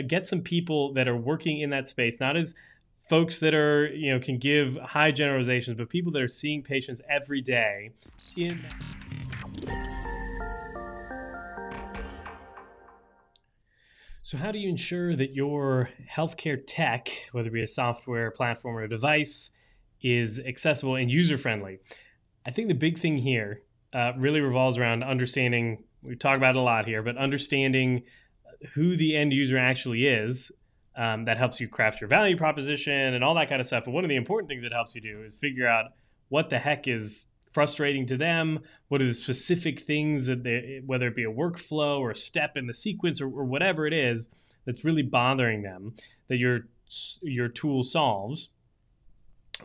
get some people that are working in that space, not as folks that are, can give high generalizations, but people that are seeing patients every day in. So how do you ensure that your healthcare tech, whether it be a software platform or a device, is accessible and user-friendly? I think the big thing here really revolves around understanding, we talk about it a lot here, but understanding who the end user actually is. That helps you craft your value proposition and all that kind of stuff. But one of the important things it helps you do is figure out what the heck is frustrating to them. What are the specific things that whether it be a workflow or a step in the sequence or whatever it is that's really bothering them that your tool solves,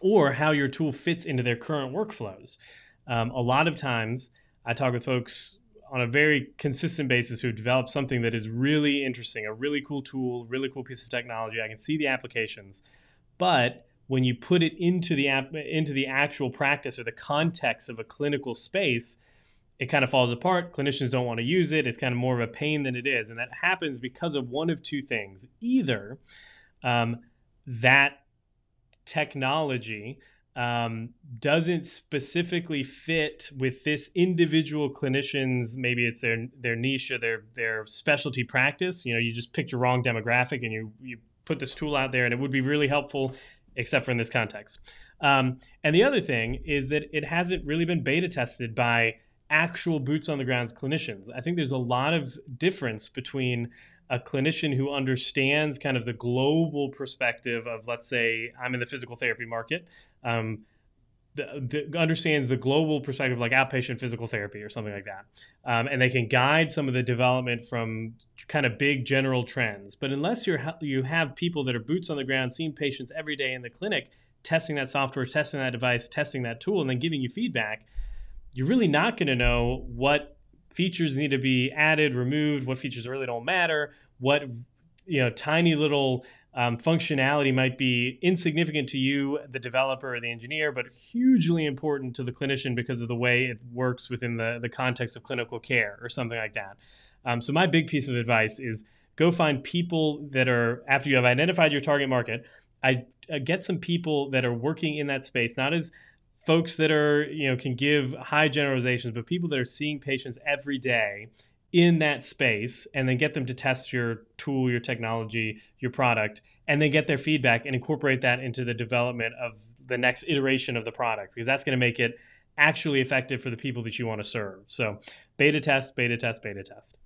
or how your tool fits into their current workflows. A lot of times I talk with folks on a very consistent basis who have developed something that is really interesting, a really cool tool, really cool piece of technology. I can see the applications, but when you put it into the actual practice or the context of a clinical space, it kind of falls apart. Clinicians don't want to use it. It's kind of more of a pain than it is. And that happens because of one of two things. Either that technology doesn't specifically fit with this individual clinician's, maybe it's their niche or their specialty practice. You just picked your wrong demographic and you put this tool out there and it would be really helpful, except for in this context. And the other thing is that it hasn't really been beta tested by actual boots on the ground clinicians. I think there's a lot of difference between a clinician who understands kind of the global perspective of, let's say, I'm in the physical therapy market, understands the global perspective like outpatient physical therapy or something like that. And they can guide some of the development from kind of big general trends. But unless you have people that are boots on the ground, seeing patients every day in the clinic, testing that software, testing that device, testing that tool, and then giving you feedback, you're really not going to know what features need to be added, removed, what features really don't matter, what tiny little functionality might be insignificant to you, the developer or the engineer, but hugely important to the clinician because of the way it works within the context of clinical care or something like that. So my big piece of advice is go find people that are, after you have identified your target market, I get some people that are working in that space, not as folks that are, can give high generalizations, but people that are seeing patients every day in that space, and then get them to test your tool, your technology, your product, and then get their feedback and incorporate that into the development of the next iteration of the product, because that's going to make it actually effective for the people that you want to serve. So beta test, beta test, beta test.